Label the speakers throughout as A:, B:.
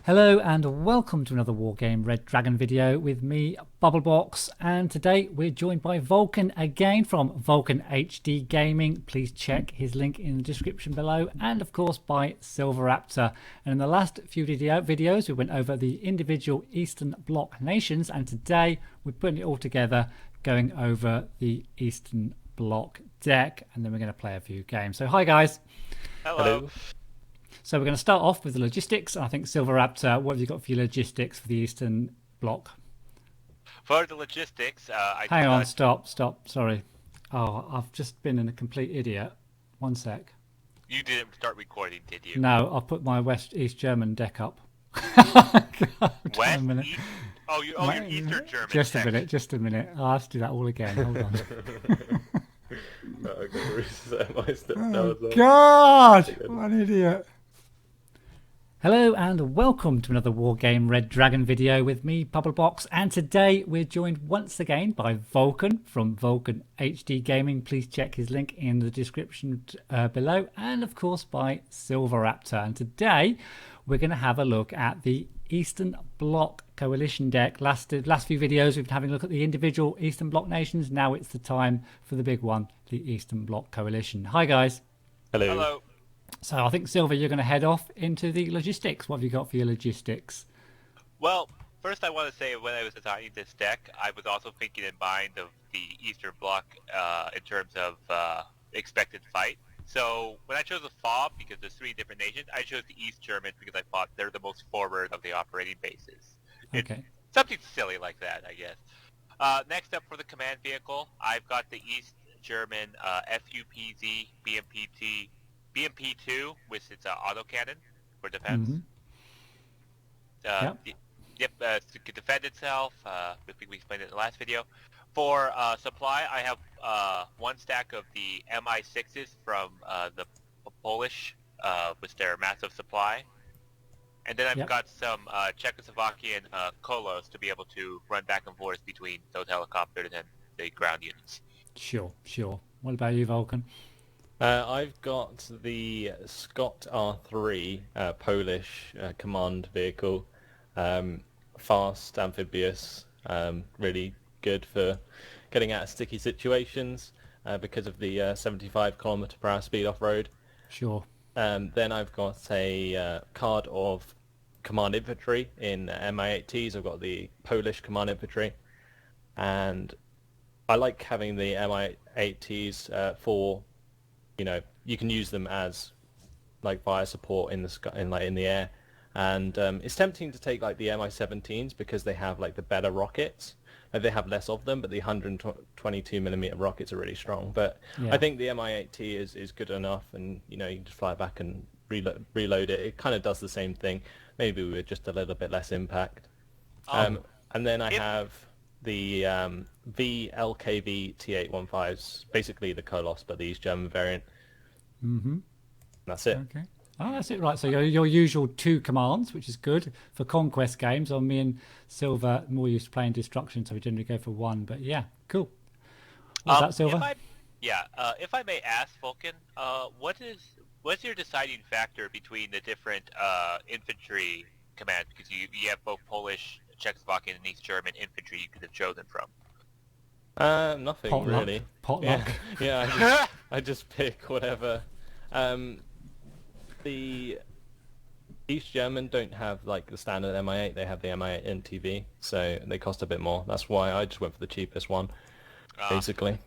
A: Hello and welcome to another Wargame Red Dragon video with me, Bubblebox, and today we're joined by Vulcan again from Vulcan HD Gaming. Please check his link in the description below, and of course by Silveraptor. And in the last few videos we went over the individual Eastern Bloc nations, and today we're putting it all together, going over the Eastern Bloc deck, and then we're going to play a few games. So hi guys.
B: Hello.
A: So we're going to start off with the logistics. I think Silveraptor, what have you got for your logistics for the Eastern Bloc?
B: For the logistics,
A: Hang on, stop, sorry. Oh, I've just been a complete idiot. One sec.
B: You didn't start recording, did you?
A: No, I've put my East German deck up. God,
B: West?
A: a minute.
B: East? Oh, you're Eastern German.
A: Just a minute. I'll have to do that all again. Hold on. Oh, God! What an idiot. Hello and welcome to another Wargame Red Dragon video with me, Bubblebox, and today we're joined once again by Vulcan from Vulcan HD Gaming. Please check his link in the description below, and of course by Silveraptor. And today we're going to have a look at the Eastern Bloc Coalition deck. Last few videos we've been having a look at the individual Eastern Bloc nations. Now it's the time for the big one, the Eastern Bloc Coalition. Hi guys.
C: Hello.
B: Hello.
A: So I think, Silver, you're going to head off into the logistics. What have you got for your logistics?
B: Well, first I want to say when I was designing this deck, I was also thinking in mind of the Eastern Bloc in terms of expected fight. So when I chose a FOB, because there's 3 different nations, I chose the East Germans because I thought they're the most forward of the operating bases.
A: Okay.
B: Something silly like that, I guess. Next up for the command vehicle, I've got the East German FUPZ BMP2 with its autocannon for defense.
A: Yep.
B: To defend itself. I think we explained it in the last video. For supply, I have 1 stack of the Mi6s from the Polish with their massive supply. And then I've got some Czechoslovakian Kolos to be able to run back and forth between those helicopters and the ground units.
A: Sure. What about you, Vulcan?
C: I've got the Scott R3 Polish command vehicle, fast, amphibious, really good for getting out of sticky situations because of the 75 km/h speed off-road.
A: Sure.
C: Then I've got a card of command infantry in Mi-8Ts. I've got the Polish command infantry, and I like having the Mi-8Ts for, you can use them as like fire support in the sky, in the air, and it's tempting to take like the Mi-17s because they have like the better rockets. They have less of them, but the 122mm rockets are really strong. But
A: Yeah.
C: I think the Mi-8T is good enough, and you can just fly back and reload it. It kind of does the same thing, maybe with just a little bit less impact. And then I have the VLKV T815s, basically the Kolos, but the East German variant. That's it.
A: Okay. Oh, that's it, right. So your usual 2 commands, which is good for conquest games. On me and Silver more used to playing destruction, so we generally go for 1. But yeah, cool. What's that, Silver?
B: If I may ask, Vulcan, what's your deciding factor between the different infantry commands? Because you have both Polish, Czechoslovakian, and East German infantry you could have chosen from.
C: Nothing
A: Potluck.
C: really.
A: Potluck.
C: Yeah, I just pick whatever. The East German don't have like the standard Mi-8. They have the Mi-8 NTV, so they cost a bit more. That's why I just went for the cheapest one, basically.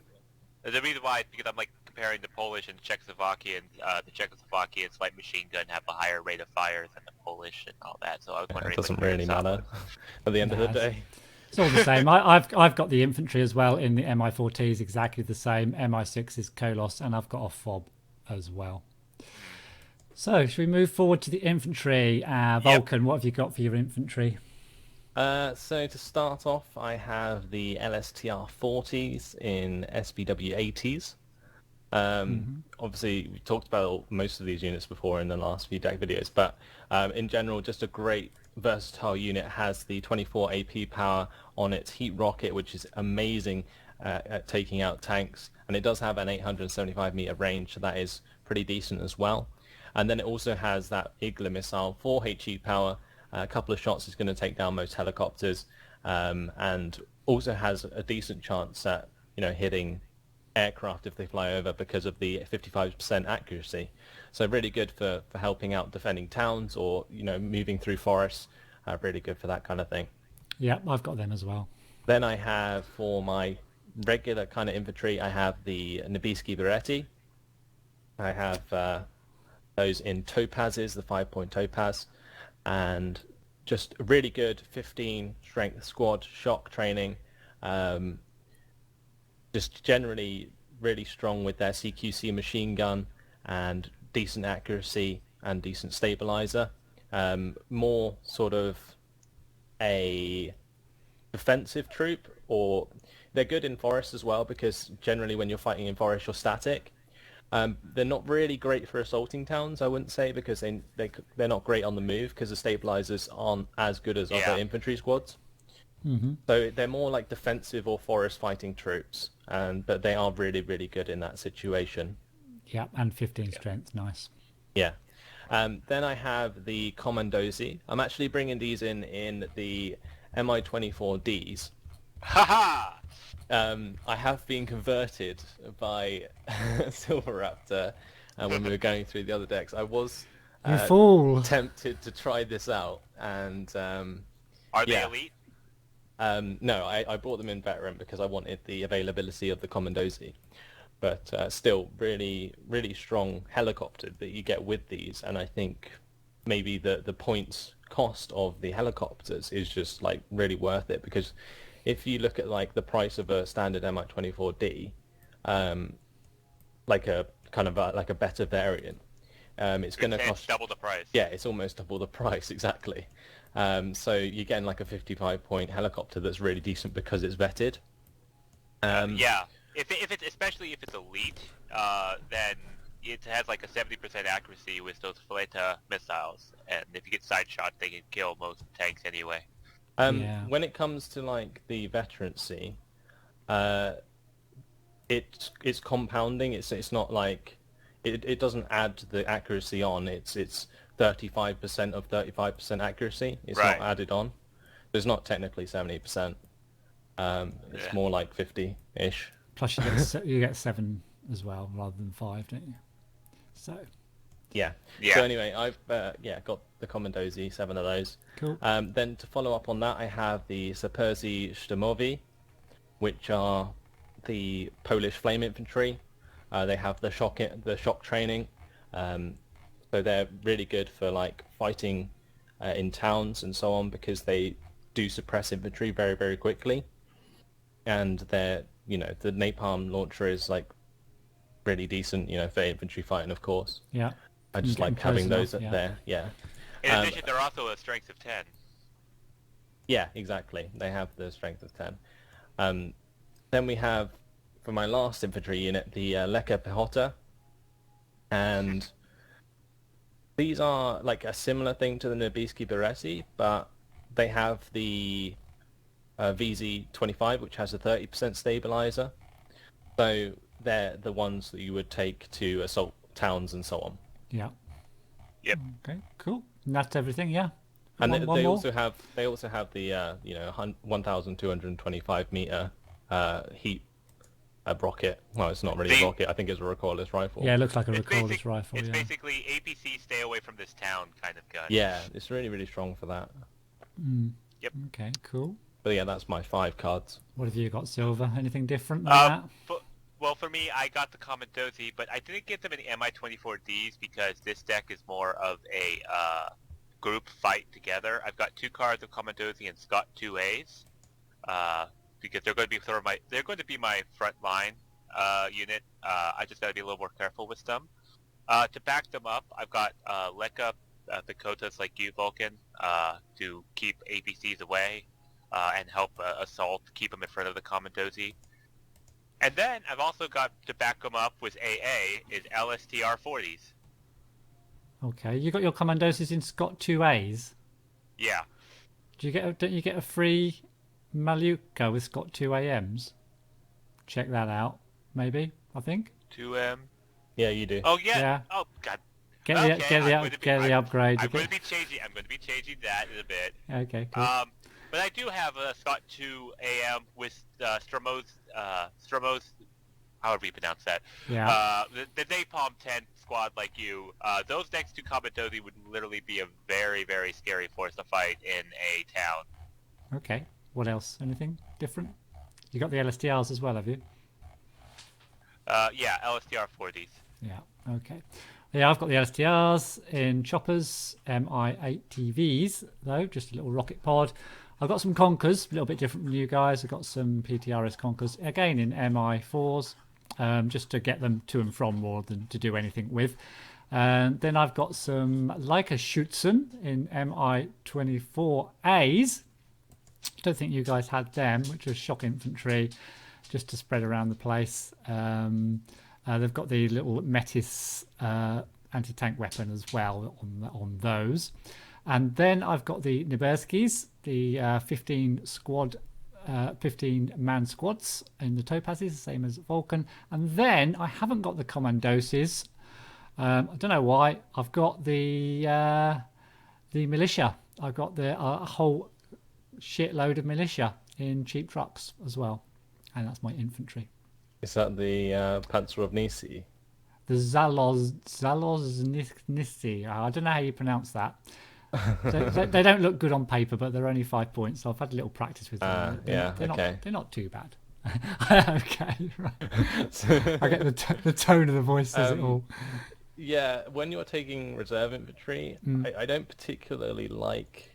B: The reason why is because I'm like comparing the Polish and Czechoslovakian. The Czechoslovakian light machine gun have a higher rate of fire than the Polish and all that. So I was wondering.
C: It doesn't really matter at the end of the day.
A: It's all the same. I've got the infantry as well in the Mi-4Ts, exactly the same. Mi-6 is Kolos, and I've got a FOB as well. So, should we move forward to the infantry? Vulcan, What have you got for your infantry?
C: So to start off, I have the LSTR 40s in SBW 80s. Obviously, we talked about most of these units before in the last few deck videos, but in general, just a great versatile unit. Has the 24 AP power on its heat rocket, which is amazing at taking out tanks, and it does have an 875 meter range, so that is pretty decent as well. And then it also has that Igla missile, 4 HE power, A couple of shots is going to take down most helicopters, and also has a decent chance at hitting aircraft if they fly over because of the 55% accuracy. So really good for helping out defending towns or moving through forests. Really good for that kind of thing.
A: Yeah, I've got them as well.
C: Then I have, for my regular kind of infantry, I have the Nibiski Beretti. I have those in topazes, the 5-point topaz, and just really good 15 strength squad shock training. Just generally really strong with their CQC machine gun and decent accuracy and decent stabilizer. More sort of a defensive troop, or they're good in forest as well, because generally when you're fighting in forest you're static. They're not really great for assaulting towns, I wouldn't say, because they're not great on the move because the stabilizers aren't as good as other infantry squads.
A: Mm-hmm.
C: So they're more like defensive or forest fighting troops, but they are really, really good in that situation.
A: Yeah, and 15 strength, nice.
C: Yeah. Then I have the Commandosi. I'm actually bringing these in the Mi-24Ds.
B: Haha!
C: I have been converted by Silveraptor when we were going through the other decks. I was
A: You fool!
C: tempted to try this out, and
B: Are they elite?
C: no, I brought them in veteran because I wanted the availability of the Commandosi. But still, really, really strong helicopter that you get with these, and I think maybe the points cost of the helicopters is just like really worth it, because if you look at like the price of a standard Mi-24D, like a kind of like a better variant, it's going to cost
B: double the price.
C: Yeah, it's almost double the price, exactly. So you're getting like a 55-point helicopter that's really decent because it's vetted.
B: Yeah. If it's especially if it's elite, then it has like a 70% accuracy with those Fleta missiles, and if you get side shot, they can kill most tanks anyway.
C: When it comes to like the veterancy, it's compounding. It's not like it doesn't add the accuracy on. It's 35% of 35% accuracy. It's not added on. It's not technically 70%. It's more like 50-ish.
A: Plus you get 7 as well rather than 5, don't you? So
C: yeah. So anyway, I've got the Commandosi, 7 of those.
A: cool.
C: Then to follow up on that, I have the Saperzy Szturmowi, which are the Polish flame infantry. They have the shock training, so they're really good for like fighting in towns and so on, because they do suppress infantry very, very quickly, and they're the napalm launcher is like really decent, for infantry fighting, of course.
A: Yeah.
C: I just like having those up there. Yeah.
B: In addition, they're also a strength of 10.
C: Yeah, exactly. They have the strength of 10. Then we have, for my last infantry unit, the Leka Pehota, and these are like a similar thing to the Nibiski Beretti, but they have the VZ-25, which has a 30% stabilizer. So they're the ones that you would take to assault towns and so on.
A: Yeah.
B: Yep.
A: Okay, cool. And that's everything, yeah.
C: And
A: One
C: they
A: more?
C: also have the 1,225 meter heat rocket. Well, it's not really a rocket. I think it's a recoilless rifle.
A: Yeah, it looks like a recoilless rifle.
B: It's
A: Yeah.
B: basically APC stay away from this town kind of gun.
C: Yeah, it's really, really strong for that.
B: Yep.
A: Okay, cool.
C: But yeah, that's my 5 cards.
A: What have you got, Silver? Anything different than that?
B: Well, for me, I got the Commandosi, but I didn't get them in the Mi-24Ds because this deck is more of a group fight together. I've got 2 cards of Commandosi and Scott 2As because they're going to be my front line unit. I just got to be a little more careful with them. To back them up, I've got Leka Pehotas like you, Vulcan, to keep APCs away and help assault, keep them in front of the Commandosi. And then I've also got to back them up with AA is LSTR 40s.
A: Okay, you got your Commandosis in Scott 2As.
B: Yeah.
A: Don't you get a free Maluka with Scott 2AMs? Check that out, maybe. I think
B: 2M.
C: Yeah, you do.
B: Oh yeah.
A: Yeah.
B: Oh god.
A: get the upgrade.
B: I'm going to be changing. I'm going to be changing that in a bit.
A: Okay, cool.
B: But I do have a Scott 2 AM with Stromo's, however you pronounce that.
A: Yeah.
B: The Napalm 10 squad like you. Those next two Commodores would literally be a very, very scary force to fight in a town.
A: Okay. What else? Anything different? You got the LSTRs as well, have you?
B: Yeah, LSTR 40s.
A: Yeah. Okay. Yeah, I've got the LSTRs in choppers, MI8TVs though, just a little rocket pod. I've got some Conkers, a little bit different from you guys. I've got some PTRS Conkers, again in MI4s, just to get them to and from more than to do anything with. And then I've got some Leica Schutzen in MI24As. Don't think you guys had them, which are shock infantry, just to spread around the place. They've got the little Metis anti-tank weapon as well on those. And then I've got the Niberskis, the 15-man squads in the Topazes, same as Vulcan. And then I haven't got the Commandoses. I don't know why. I've got the militia. I've got the whole shitload of militia in cheap trucks as well. And that's my infantry.
C: Is that the Panzer of Nisi?
A: The Zaloznisti. I don't know how you pronounce that. They don't look good on paper, but they're only 5 points. So I've had a little practice with them. They're not too bad. Okay, right. I get the tone of the voice says it all.
C: Yeah, when you're taking reserve infantry, I don't particularly like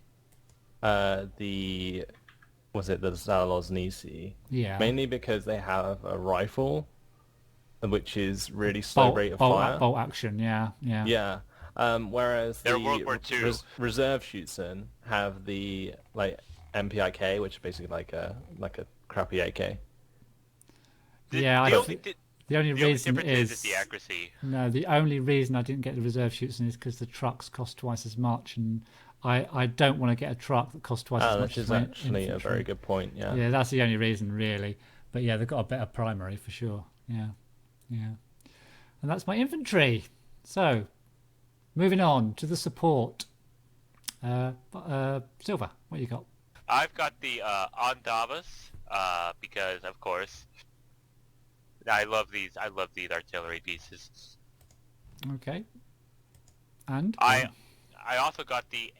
C: the Zaloznici?
A: Yeah.
C: Mainly because they have a rifle, which is really slow rate of fire.
A: Bolt action, yeah.
C: Yeah. Whereas
B: They're
C: the
B: World War II.
C: reserve Schutzen have the MPIK, which is basically like a crappy AK.
A: The only reason
B: is the accuracy.
A: No, the only reason I didn't get the reserve Schutzen is because the trucks cost twice as much, and I don't want to get a truck that costs twice as much.
C: Which is actually a very good point. Yeah.
A: Yeah, that's the only reason really. But yeah, they've got a better primary for sure. Yeah. And that's my infantry. So, moving on to the support. Silver, what you got?
B: I've got the Ondavas because, of course, I love these artillery pieces.
A: Okay. And
B: I also got the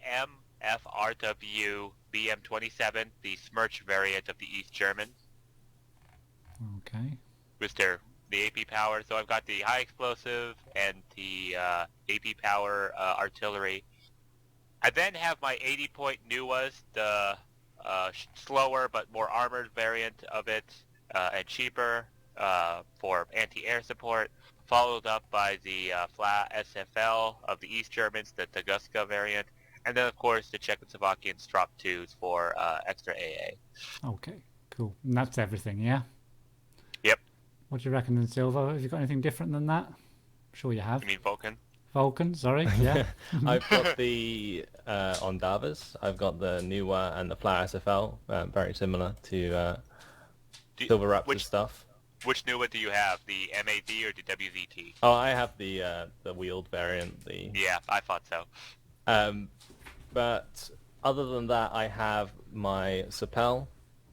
B: MFRW BM27, the Smerch variant of the East German.
A: Okay.
B: With the AP power. So I've got the high explosive and the AP power artillery. I then have my 80-point Nuwas, the slower but more armored variant of it, and cheaper for anti-air support, followed up by the flat SFL of the East Germans, the Tuguska variant, and then of course the Czechoslovakian Strop 2s for extra AA.
A: Okay, cool. And that's everything, yeah?
B: Yep.
A: What do you reckon then, Silver? Have you got anything different than that? I'm sure you have.
B: You mean Vulcan?
A: Vulcan, sorry, yeah.
C: I've got the Ondavas. I've got the Nuwa and the Flat SFL, very similar to Silveraptor stuff.
B: Which Nuwa do you have? The MAD or the WZT?
C: Oh, I have the wheeled variant.
B: Yeah, I thought so.
C: But other than that, I have my Sapel.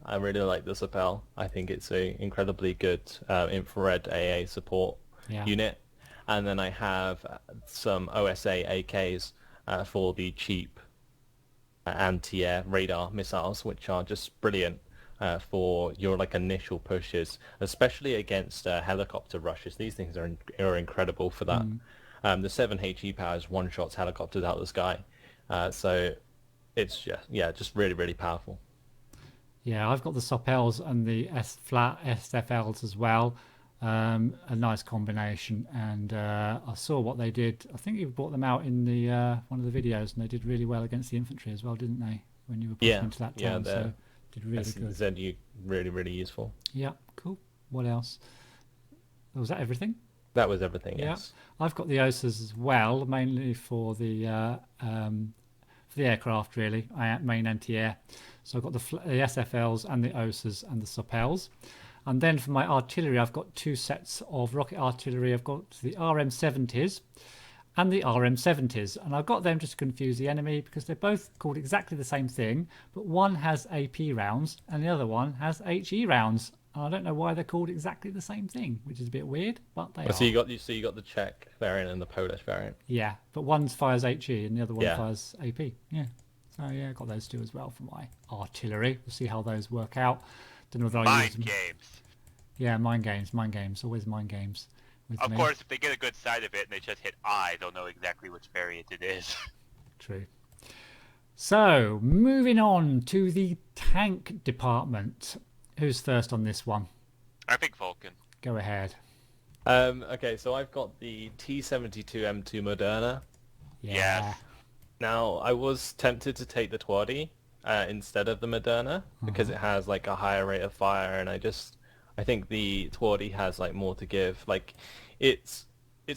C: I really like the Sapel. I think it's an incredibly good infrared AA support unit. And then I have some OSA AKs for the cheap anti-air radar missiles, which are just brilliant for your initial pushes, especially against helicopter rushes. These things are incredible for that. The 7 HE powers one-shots helicopters out of the sky. So it's just really, really powerful.
A: Yeah, I've got the Sopels and the flat SFLs as well. A nice combination, and I saw what they did. I think you brought them out in the one of the videos, and they did really well against the infantry as well, didn't they? When you were pushing into that town, so did really good.
C: ZU really, really useful.
A: Yeah, cool. What else? Was that everything?
C: That was everything. Yes.
A: I've got the OSAs as well, mainly for the aircraft, really. Main anti-air. So I've got the SFLs and the OSAs and the Sopels. And then for my artillery, I've got two sets of rocket artillery. I've got the RM70s and the RM70s. And I've got them just to confuse the enemy because they're both called exactly the same thing, but one has AP rounds and the other one has HE rounds. And I don't know why they're called exactly the same thing, which is a bit weird, but they are.
C: So you got the Czech variant and the Polish variant.
A: Yeah, but one fires HE and the other one
C: Yeah.
A: fires AP. Yeah. So yeah, I got those two as well for my artillery. We'll see how those work out. Don't know whether I'll use
B: Mind
A: them.
B: games.
A: Yeah, mind games, always mind games.
B: Of course, if they get a good side of it and they just hit I, they'll know exactly which variant it is.
A: True. So, moving on to the tank department. Who's first on this one?
B: I think Vulcan.
A: Go ahead.
C: Okay, so I've got the T-72M2 Moderna.
A: Yeah.
B: Yes.
C: Now, I was tempted to take the Twaddy instead of the Moderna because it has like a higher rate of fire, and I think the Twaddy has like more to give. Like, it's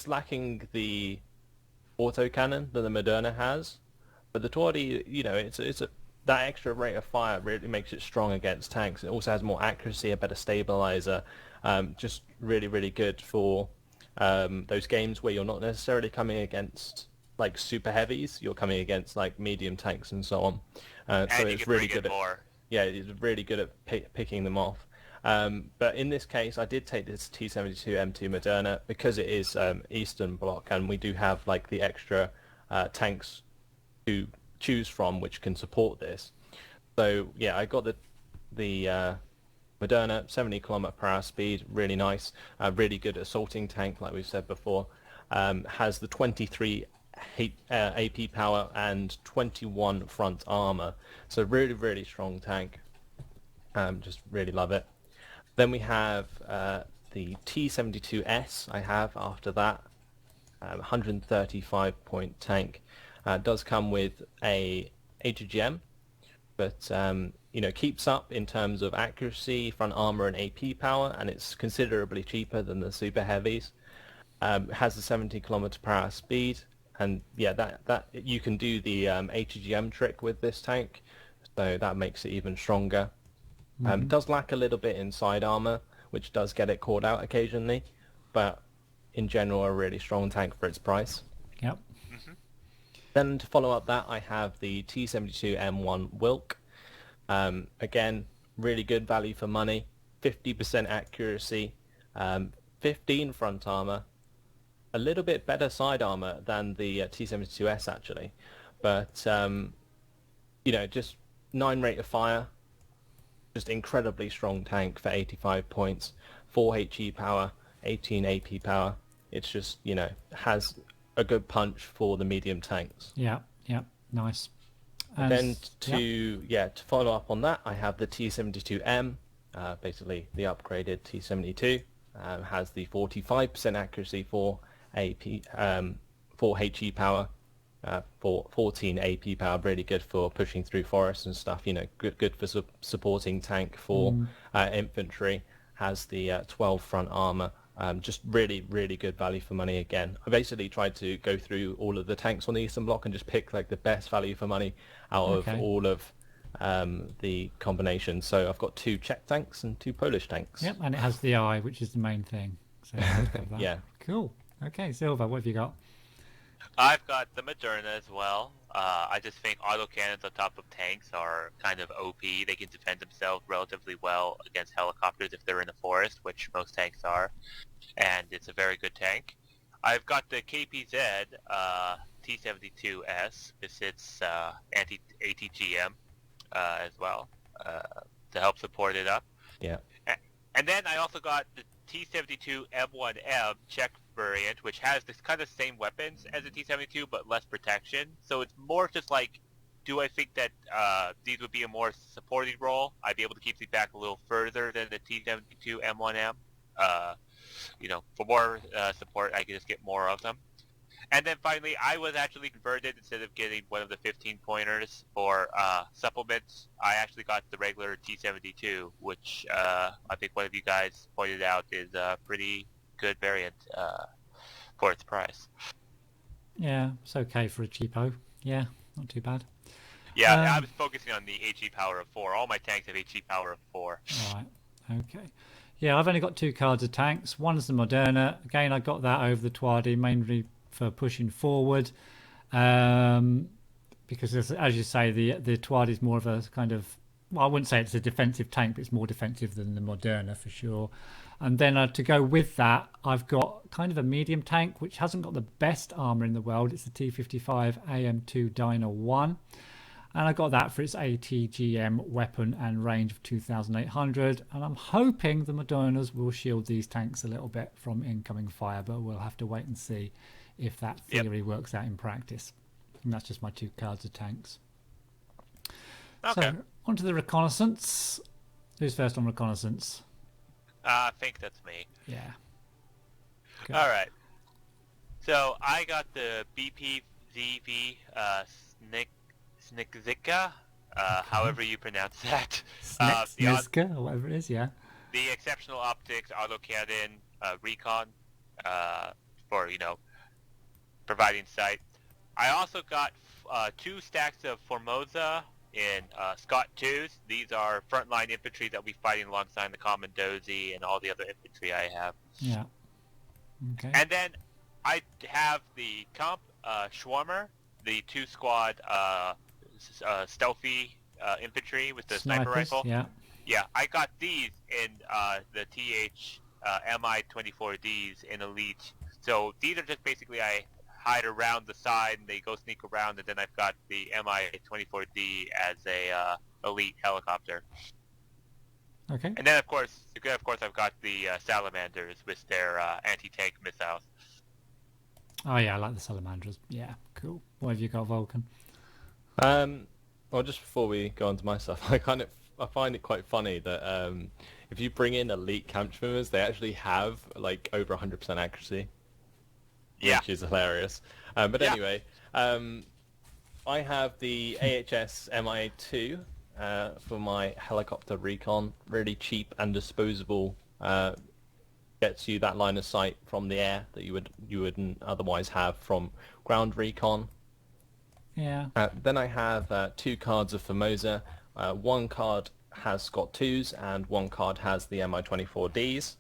C: lacking the autocannon that the Moderna has, but the Twaddy, you know, that extra rate of fire really makes it strong against tanks. It also has more accuracy, a better stabilizer, just really, really good for those games where you're not necessarily coming against like super heavies. You're coming against like medium tanks and so on.
B: And
C: so
B: you
C: it's
B: can
C: really
B: bring in
C: good
B: more.
C: Yeah, it's really good at picking them off. But in this case, I did take this T-72M2 Moderna because it is Eastern Bloc, and we do have like the extra tanks to choose from which can support this. So yeah, I got the Moderna, 70 km/h speed, really nice, really good assaulting tank, like we've said before. Has the 23 AP power and 21 front armor, so really, really strong tank. Just really love it. Then we have the T-72S I have after that, 135 point tank. Does come with a AGM, but you know, keeps up in terms of accuracy, front armor, and AP power, and it's considerably cheaper than the super heavies. Has the 70 km/h speed, and yeah, that you can do the AGM trick with this tank, so that makes it even stronger. Does lack a little bit in side armor, which does get it caught out occasionally, but in general a really strong tank for its price.
A: Yep.
C: Then to follow up that, I have the T-72M1 Wilk. Again, really good value for money, 50% accuracy, 15 front armor, a little bit better side armor than the T-72S actually, but you know, just 9 rate of fire, just incredibly strong tank for 85 points, 4 HE power, 18 AP power. It's just, you know, has a good punch for the medium tanks.
A: Yeah, nice.
C: And then to follow up on that, I have the T-72M, basically the upgraded T-72. Has the 45% accuracy for AP, for HE power, for 14 AP power, really good for pushing through forests and stuff. You know, good for supporting tank for infantry. Has the 12 front armor. Just really, really good value for money again. I basically tried to go through all of the tanks on the Eastern Bloc and just pick like the best value for money out of all of the combinations. So I've got 2 Czech tanks and 2 Polish tanks.
A: Yep, and it has the eye, which is the main thing. So that.
C: Yeah.
A: Cool. Okay, Silver, what have you got?
B: I've got the Moderna as well. I just think autocannons on top of tanks are kind of OP. They can defend themselves relatively well against helicopters if they're in the forest, which most tanks are, and it's a very good tank. I've got the KPZ T-72S. This is anti-ATGM as well to help support it up.
C: Yeah.
B: And then I also got the T-72 M1M Czech variant, which has this kind of same weapons as the T-72, but less protection. So it's more just like, do I think that these would be a more supporting role? I'd be able to keep these back a little further than the T-72 M1M. You know, for more support, I can just get more of them. And then finally, I was actually converted. Instead of getting one of the 15 pointers for supplements, I actually got the regular T-72, which I think one of you guys pointed out is a pretty good variant for its price.
A: Yeah, it's okay for a cheapo. Yeah, not too bad.
B: Yeah, I was focusing on the HE power of 4. All my tanks have HE power of 4.
A: All right, okay. Yeah, I've only got 2 cards of tanks. One is the Moderna. Again, I got that over the Twaddy, mainly for pushing forward. Because as you say, the Tuatha is more of a kind of, well, I wouldn't say it's a defensive tank, but it's more defensive than the Moderna for sure. And then to go with that, I've got kind of a medium tank, which hasn't got the best armor in the world. It's the T55 AM2 Dyna 1. And I got that for its ATGM weapon and range of 2,800. And I'm hoping the Modernas will shield these tanks a little bit from incoming fire, but we'll have to wait and see if that theory works out in practice. And that's just my 2 cards of tanks.
B: Okay.
A: So, on to the reconnaissance. Who's first on reconnaissance?
B: I think that's me.
A: Yeah. Go.
B: All right. So I got the BPZV Snikzika, however you pronounce that.
A: Snizka, or whatever it is, yeah.
B: The exceptional optics, autocannon, recon, for, providing sight. I also got 2 stacks of Formosa in Scott 2s. These are frontline infantry that we fighting alongside the Commandozi and all the other infantry I have.
A: Yeah. Okay.
B: And then I have the Comp Schwarmer, the 2-squad stealthy infantry with the sniper rifle.
A: Yeah.
B: Yeah, I got these in the TH MI-24Ds in Elite. So these are just basically I hide around the side and they go sneak around, and then I've got the Mi-24D as a elite helicopter.
A: Okay.
B: And then of course I've got the Salamanders with their anti-tank missiles.
A: Oh yeah, I like the Salamanders. Yeah, cool. What have you got, Vulcan?
C: Well, just before we go on to my stuff, I find it quite funny that if you bring in elite camp swimmers, they actually have like over 100% accuracy.
B: Yeah.
C: Which is hilarious. But anyway, I have the AHS MI2 for my helicopter recon. Really cheap and disposable. Gets you that line of sight from the air that you wouldn't otherwise have from ground recon.
A: Yeah.
C: Then I have 2 cards of Formosa. 1 card has Scott 2s and 1 card has the Mi-24Ds.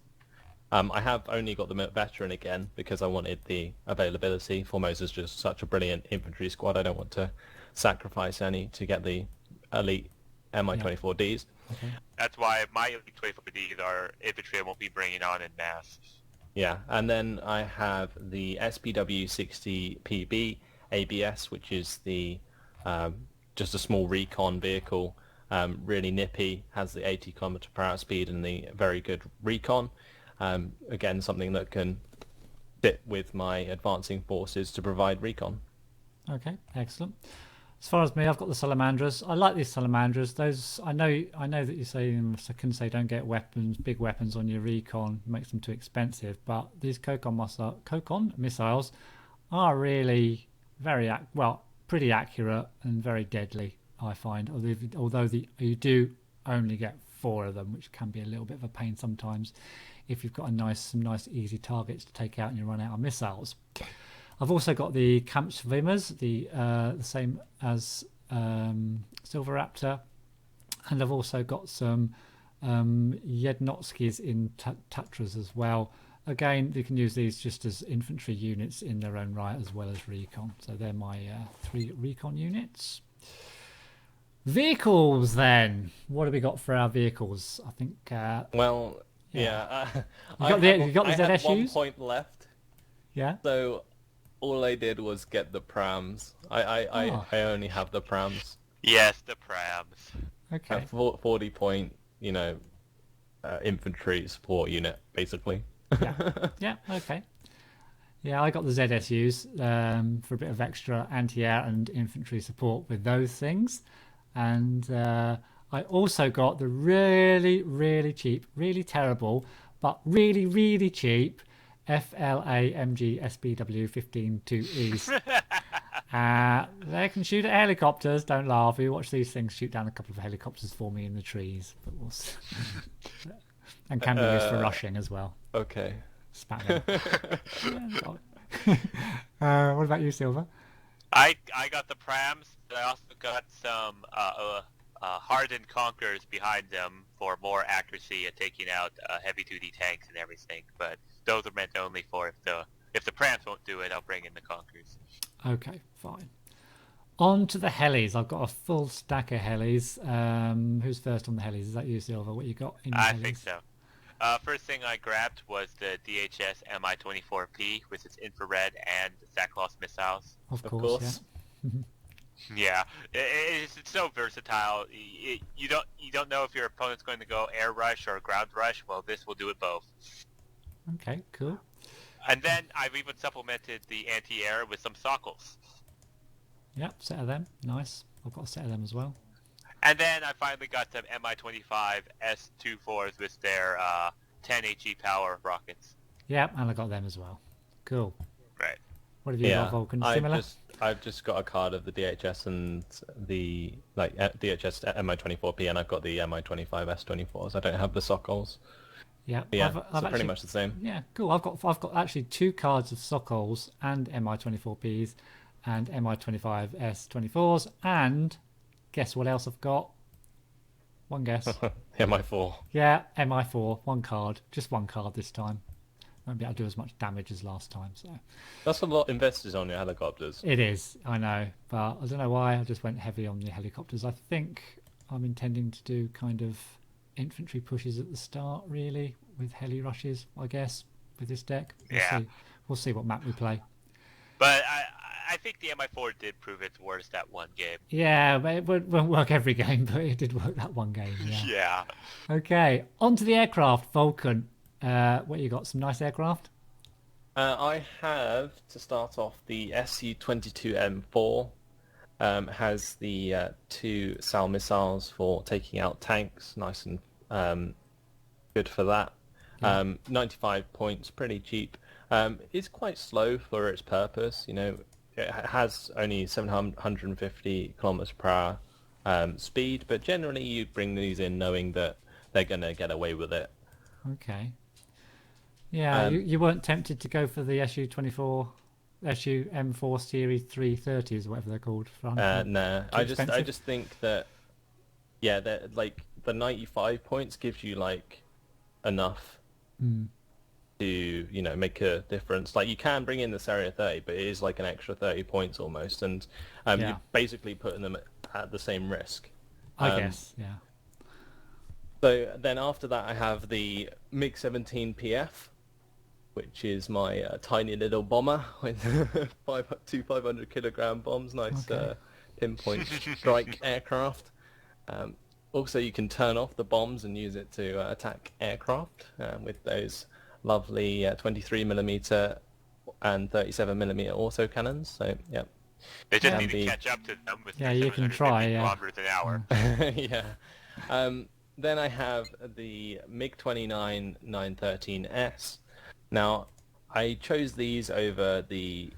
C: I have only got the veteran again because I wanted the availability. Formosa's just such a brilliant infantry squad. I don't want to sacrifice any to get the elite Mi-24Ds.
A: Okay.
B: That's why my elite 24Ds are infantry I won't be bringing on in mass.
C: Yeah, and then I have the SPW-60PB ABS, which is the just a small recon vehicle. Really nippy, has the 80 km per hour speed and the very good recon. Again, something that can fit with my advancing forces to provide recon.
A: Okay, excellent. As far as me, I've got the Salamandras. I like these Salamandras. Those I know that you say don't get big weapons on your recon, makes them too expensive. But these Kokon missiles are really pretty accurate and very deadly, I find. Although you do only get 4 of them, which can be a little bit of a pain sometimes if you've got some nice easy targets to take out and you run out of missiles. I've also got the Kampfschwimmers, the same as Silveraptor, and I've also got some Jednotskis in Tatras as well. Again, you can use these just as infantry units in their own right as well as recon. So they're my 3 recon units. Vehicles then. What have we got for our vehicles? I think...
C: you
A: got the
C: I had
A: ZSUs?
C: 1 point left.
A: Yeah.
C: So all I did was get the prams. I only have the prams.
B: Yes, the prams.
A: Okay.
C: 40 point, infantry support unit, basically.
A: Yeah. Okay. Yeah, I got the ZSUs for a bit of extra anti-air and infantry support with those things, and I also got the really, really cheap, really terrible, but really, really cheap FLA MG SBW 15-2Es. They can shoot at helicopters. Don't laugh. You watch these things shoot down a couple of helicopters for me in the trees. But and can be used for rushing as well.
C: Okay.
A: Spat them. What about you, Silver?
B: I got the prams, but I also got some hardened conkers behind them for more accuracy at taking out heavy-duty tanks and everything. But those are meant only for if the if the Prams won't do it, I'll bring in the Conquerors.
A: Okay, fine. On to the helis. I've got a full stack of helis. Who's first on the helis? Is that you, Silver? What you got in your
B: I
A: helis?
B: think so. First thing I grabbed was the DHS Mi-24P with its infrared and Saclos missiles.
A: Of course.
B: Yeah, it's so versatile. You don't know if your opponent's going to go air rush or ground rush. Well, this will do it both.
A: Okay, cool.
B: And then I've even supplemented the anti-air with some Sockles.
A: Yep, set of them. Nice. I've got a set of them as well.
B: And then I finally got some Mi-25 S24s with their 10 HE power rockets.
A: Yep, and I got them as well. Cool.
B: Right.
A: What have you got, Vulcan? Similar?
C: I've just got a card of the DHS and the DHS Mi-24P, and I've got the Mi-25 S24s. I don't have the Sokols.
A: Yeah,
C: I've actually, pretty much the same.
A: Yeah, cool. I've got actually 2 cards of Sokols and Mi-24Ps and Mi-25 S24s, and guess what else I've got? One guess.
C: Mi-4.
A: Yeah, Mi-4. One card. Just one card this time. Won't be able to do as much damage as last time. So
C: that's a lot invested on your helicopters.
A: It is, I know, but I don't know why I just went heavy on the helicopters. I think I'm intending to do kind of infantry pushes at the start, really, with heli rushes, I guess, with this deck. We'll see what map we play.
B: But I think the Mi-4 did prove its worth that one game.
A: Yeah, but it won't work every game, but it did work that one game. Yeah.
B: Yeah.
A: Okay, on to the aircraft, Vulcan. What you got? Some nice aircraft?
C: I have, to start off, the SU-22M4. Has the 2 SAL missiles for taking out tanks. Nice and good for that. Yeah. 95 points, pretty cheap. It's quite slow for its purpose. You know, it has only 750 kilometers per hour speed, but generally you bring these in knowing that they're going to get away with it.
A: Okay. Yeah, you weren't tempted to go for the SU-24, SU-M4 Series 330s, whatever they're called.
C: No, I just think that, yeah, that like the 95 points gives you like enough to, you know, make a difference. Like you can bring in the Seria 30, but it is like an extra 30 points almost, and you're basically putting them at the same risk.
A: I guess, yeah.
C: So then after that, I have the MiG-17 PF, which is my tiny little bomber with 2 500-kilogram bombs. Nice pinpoint strike aircraft. Also, you can turn off the bombs and use it to attack aircraft with those lovely 23mm and 37mm autocannons. So, yeah.
B: They just need to catch up to them with
A: you can try,
B: kilometers an hour.
C: Yeah. Then I have the MiG-29 913S. Now, I chose these over the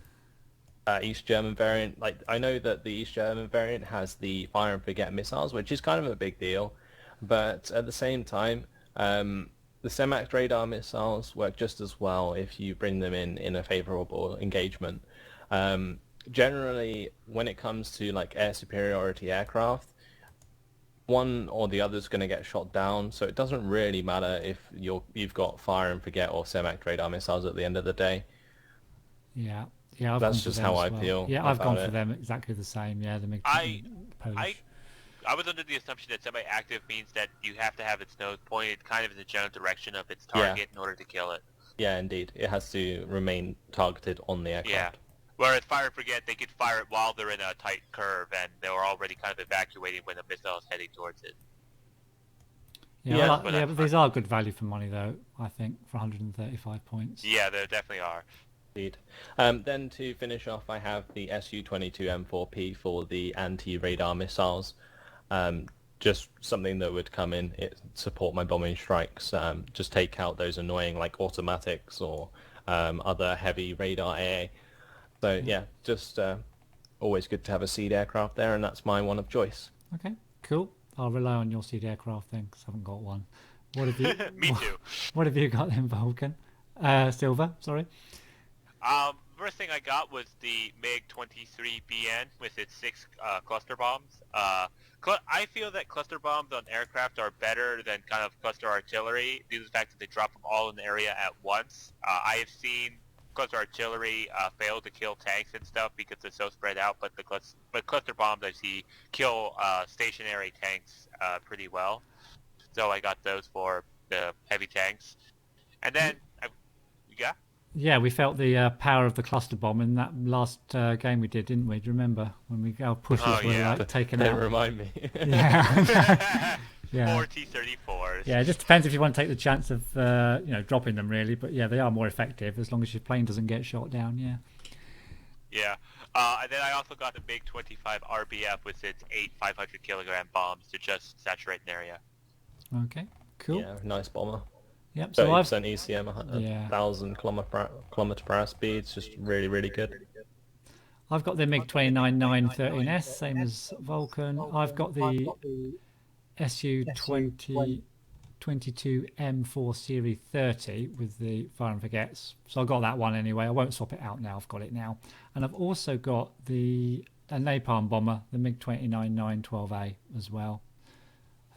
C: East German variant. Like, I know that the East German variant has the fire and forget missiles, which is kind of a big deal. But at the same time, the SEMAX radar missiles work just as well if you bring them in a favorable engagement. Generally, when it comes to like air superiority aircraft, one or the other is going to get shot down, so it doesn't really matter if you've got fire and forget or SEMAX radar missiles at the end of the day.
A: Yeah,
C: that's just how I feel.
A: Yeah, I've gone for them exactly the same. Yeah, the Polish.
B: I was under the assumption that semi-active means that you have to have its nose pointed kind of in the general direction of its target in order to kill it.
C: Yeah, indeed, it has to remain targeted on the aircraft.
B: Yeah. Whereas fire and forget, they could fire it while they're in a tight curve, and they were already kind of evacuating when the missile is heading towards it.
A: Yeah, but these are good value for money, though, I think, for 135 points.
B: Yeah, they definitely are.
C: Indeed. Then to finish off, I have the SU-22M4P for the anti-radar missiles. Just something that would come in, support my bombing strikes, just take out those annoying like automatics or other heavy radar AA. So yeah, just always good to have a seed aircraft there, and that's my one of choice.
A: Okay, cool. I'll rely on your seed aircraft then, because I haven't got one. What have you?
B: Me too.
A: What have you got then, Vulcan? Silver, sorry.
B: First thing I got was the MiG-23BN with its 6 cluster bombs. I feel that cluster bombs on aircraft are better than kind of cluster artillery due to the fact that they drop them all in the area at once. I have seen cluster artillery fail to kill tanks and stuff because they're so spread out, but the cluster bombs I see kill stationary tanks pretty well. So I got those for the heavy tanks. And then,
A: Yeah, we felt the power of the cluster bomb in that last game we did, didn't we? Do you remember when our pushes were like taken out?
C: Don't remind me.
A: Yeah. Yeah.
B: 4 T-34s.
A: Yeah, it just depends if you want to take the chance of dropping them really, but yeah, they are more effective as long as your plane doesn't get shot down. Yeah.
B: Yeah. And then I also got the MiG-25 RBF with its 8 500-kilogram bombs to just saturate an area.
A: Okay. Cool.
C: Yeah, nice bomber.
A: Yep. So
C: 30% ECM, 1,000 kilometer per hour speed. It's just really, really good.
A: I've got the MiG-29 913S, same as Vulcan. I've got the Su-22 M4 Series 30 with the Fire and Forgets. So I've got that one anyway. I won't swap it out now. I've got it now. And I've also got a napalm bomber, the MiG-29 912A as well.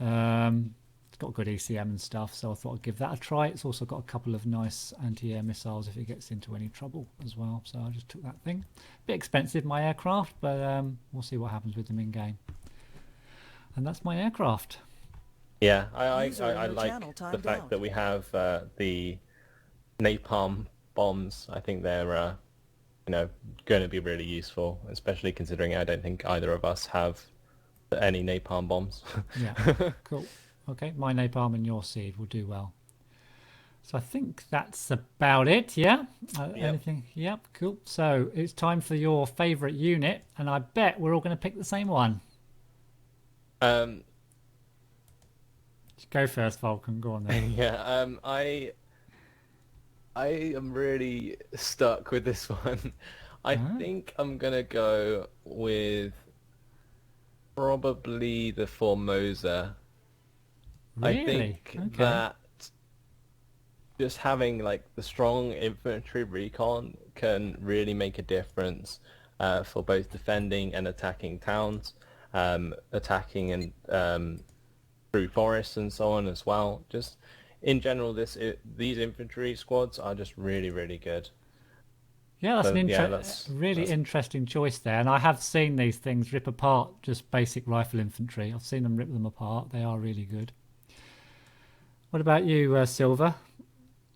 A: It's got good ECM and stuff, so I thought I'd give that a try. It's also got a couple of nice anti-air missiles if it gets into any trouble as well. So I just took that thing. Bit expensive, my aircraft, but we'll see what happens with them in game. And that's my aircraft.
C: Yeah, I like the fact that we have the napalm bombs. I think they're going to be really useful, especially considering I don't think either of us have any napalm bombs.
A: Yeah, cool. Okay, my napalm and your seed will do well. So I think that's about it, yeah?
C: Yep.
A: Anything? Yep, cool. So it's time for your favourite unit, and I bet we're all going to pick the same one. Go first, Vulcan. Go on then.
C: Yeah, I am really stuck with this one. I think I'm going to go with probably the Formosa.
A: Really?
C: I think
A: Okay.
C: that just having like the strong infantry recon can really make a difference for both defending and attacking towns, attacking and through forests and so on as well. Just in general, these infantry squads are just really, really good.
A: Yeah, that's really interesting choice there. And I have seen these things rip apart just basic rifle infantry. I've seen them rip them apart. They are really good. What about you, Silver?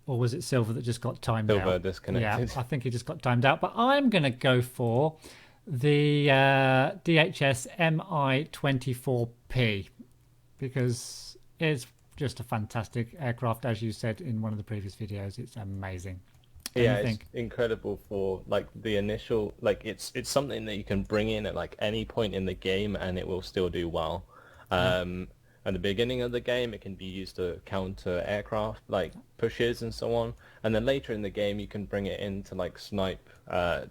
A: Or was it Silver that just got timed out?
C: Silver disconnected.
A: Yeah, I think he just got timed out. But I'm going to go for the DHS Mi-24P because it's just a fantastic aircraft. As you said in one of the previous videos, it's amazing.
C: Yeah, it's incredible for like the initial, like it's something that you can bring in at like any point in the game and it will still do well. At the beginning of the game, it can be used to counter aircraft, like pushes and so on. And then later in the game, you can bring it in to like snipe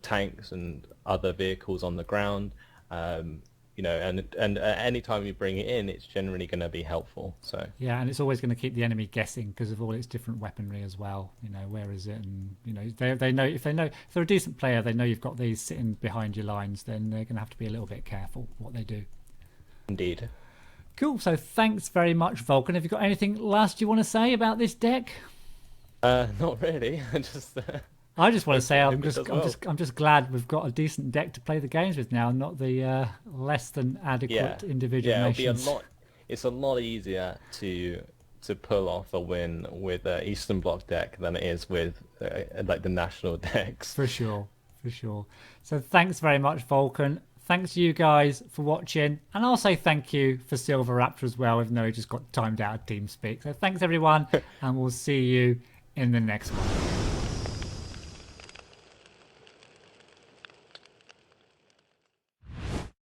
C: tanks and other vehicles on the ground. And any time you bring it in, it's generally going to be helpful. So
A: yeah, and it's always going to keep the enemy guessing because of all its different weaponry as well. Where is it? And they know if they're a decent player, they know you've got these sitting behind your lines. Then they're going to have to be a little bit careful what they do.
C: Indeed.
A: Cool. So thanks very much, Vulcan. Have you got anything last you want to say about this deck?
C: Not really.
A: I just want to say I'm just glad we've got a decent deck to play the games with now, not the less than adequate individual nations.
C: It's a lot easier to pull off a win with an Eastern Bloc deck than it is with like the national decks.
A: For sure. So thanks very much, Vulcan. Thanks you guys for watching, and I'll say thank you for Silveraptor as well, even though he just got timed out of TeamSpeak. So thanks everyone, and we'll see you in the next one.